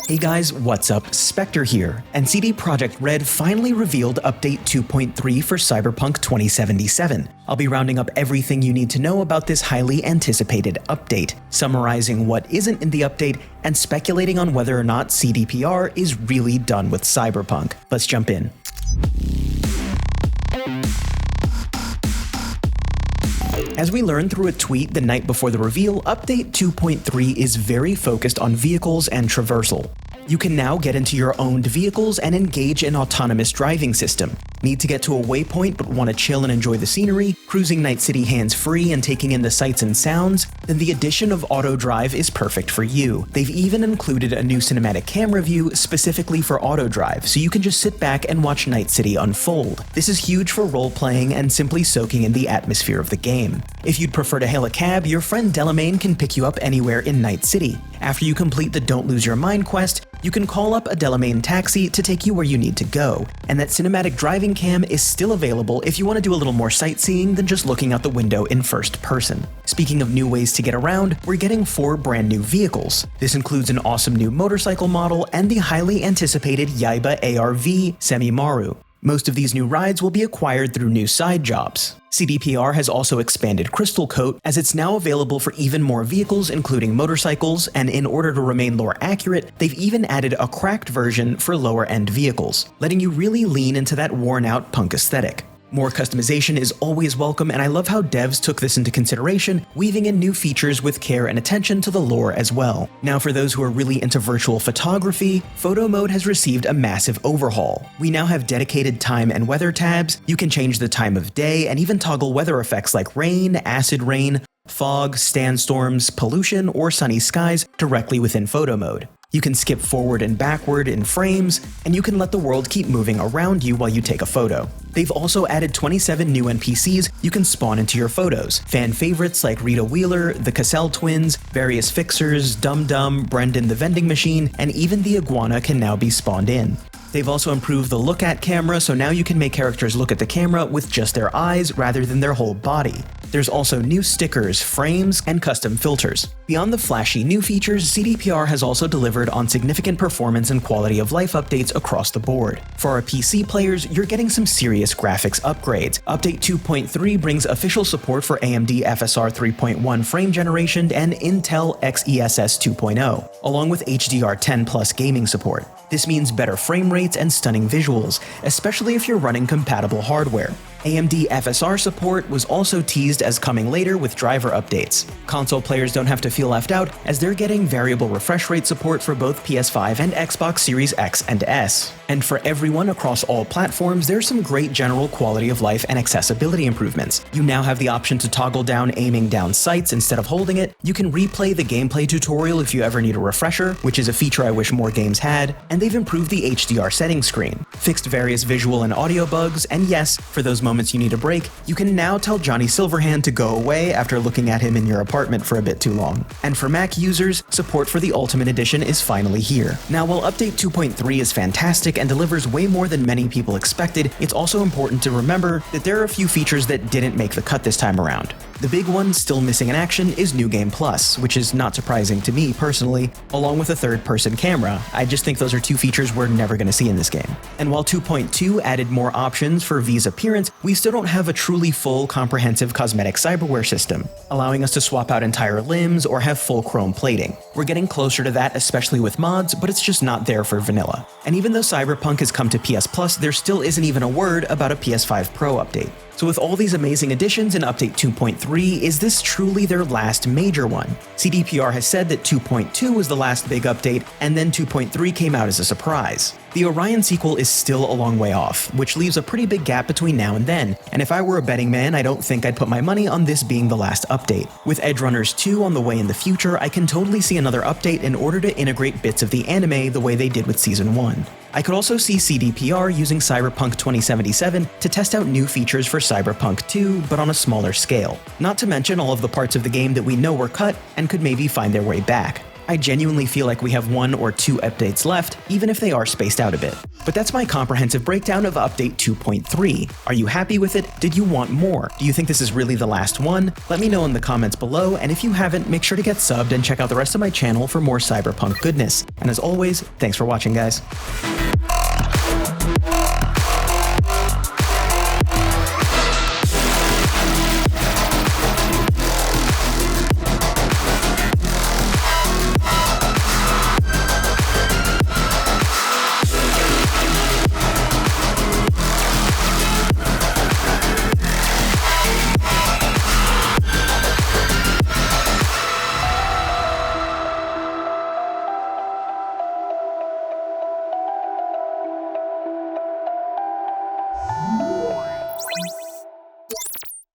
Hey guys, what's up? Spectr here, and CD Projekt Red finally revealed Update 2.3 for Cyberpunk 2077. I'll be rounding up everything you need to know about this highly anticipated update, summarizing what isn't in the update, and speculating on whether or not CDPR is really done with Cyberpunk. Let's jump in. As we learned through a tweet the night before the reveal, Update 2.3 is very focused on vehicles and traversal. You can now get into your owned vehicles and engage an autonomous driving system. Need to get to a waypoint but want to chill and enjoy the scenery, cruising Night City hands-free and taking in the sights and sounds? Then the addition of AutoDrive is perfect for you. They've even included a new cinematic camera view specifically for AutoDrive, so you can just sit back and watch Night City unfold. This is huge for role-playing and simply soaking in the atmosphere of the game. If you'd prefer to hail a cab, your friend Delamain can pick you up anywhere in Night City. After you complete the Don't Lose Your Mind quest, you can call up a Delamain taxi to take you where you need to go, and that cinematic driving cam is still available if you want to do a little more sightseeing than just looking out the window in first person. Speaking of new ways to get around, we're getting 4 brand new vehicles. This includes an awesome new motorcycle model and the highly anticipated Yaiba ARV Semimaru. Most of these new rides will be acquired through new side jobs. CDPR has also expanded Crystal Coat, as it's now available for even more vehicles including motorcycles, and in order to remain lore accurate, they've even added a cracked version for lower-end vehicles, letting you really lean into that worn-out punk aesthetic. More customization is always welcome, and I love how devs took this into consideration, weaving in new features with care and attention to the lore as well. Now for those who are really into virtual photography, photo mode has received a massive overhaul. We now have dedicated time and weather tabs, you can change the time of day, and even toggle weather effects like rain, acid rain, fog, sandstorms, pollution, or sunny skies directly within photo mode. You can skip forward and backward in frames, and you can let the world keep moving around you while you take a photo. They've also added 27 new NPCs you can spawn into your photos. Fan favorites like Rita Wheeler, the Cassell twins, various fixers, Dum Dum, Brendan the vending machine, and even the iguana can now be spawned in. They've also improved the look at camera, so now you can make characters look at the camera with just their eyes rather than their whole body. There's also new stickers, frames, and custom filters. Beyond the flashy new features, CDPR has also delivered on significant performance and quality of life updates across the board. For our PC players, you're getting some serious graphics upgrades. Update 2.3 brings official support for AMD FSR 3.1 frame generation and Intel XeSS 2.0, along with HDR10 Plus gaming support. This means better frame rates and stunning visuals, especially if you're running compatible hardware. AMD FSR support was also teased as coming later with driver updates. Console players don't have to feel left out, as they're getting variable refresh rate support for both PS5 and Xbox Series X and S. And for everyone across all platforms, there's some great general quality of life and accessibility improvements. You now have the option to toggle down aiming down sights instead of holding it. You can replay the gameplay tutorial if you ever need a refresher, which is a feature I wish more games had, and they've improved the HDR settings screen, fixed various visual and audio bugs, and yes, for those moments you need a break, you can now tell Johnny Silverhand to go away after looking at him in your apartment for a bit too long. And for Mac users, support for the Ultimate Edition is finally here. Now, while Update 2.3 is fantastic and delivers way more than many people expected, it's also important to remember that there are a few features that didn't make the cut this time around. The big one still missing in action is New Game Plus, which is not surprising to me personally, along with a third-person camera. I just think those are 2 features we're never going to see in this game. And while 2.2 added more options for V's appearance, we still don't have a truly full, comprehensive cosmetic cyberware system, allowing us to swap out entire limbs or have full chrome plating. We're getting closer to that, especially with mods, but it's just not there for vanilla. And even though Cyberpunk has come to PS Plus, there still isn't even a word about a PS5 Pro update. So with all these amazing additions in Update 2.3, is this truly their last major one? CDPR has said that 2.2 was the last big update, and then 2.3 came out as a surprise. The Orion sequel is still a long way off, which leaves a pretty big gap between now and then, and if I were a betting man, I don't think I'd put my money on this being the last update. With Edge Runners 2 on the way in the future, I can totally see another update in order to integrate bits of the anime the way they did with Season 1. I could also see CDPR using Cyberpunk 2077 to test out new features for Cyberpunk 2, but on a smaller scale. Not to mention all of the parts of the game that we know were cut and could maybe find their way back. I genuinely feel like we have 1 or 2 updates left, even if they are spaced out a bit. But that's my comprehensive breakdown of Update 2.3. Are you happy with it? Did you want more? Do you think this is really the last one? Let me know in the comments below, and if you haven't, make sure to get subbed and check out the rest of my channel for more Cyberpunk goodness. And as always, thanks for watching, guys.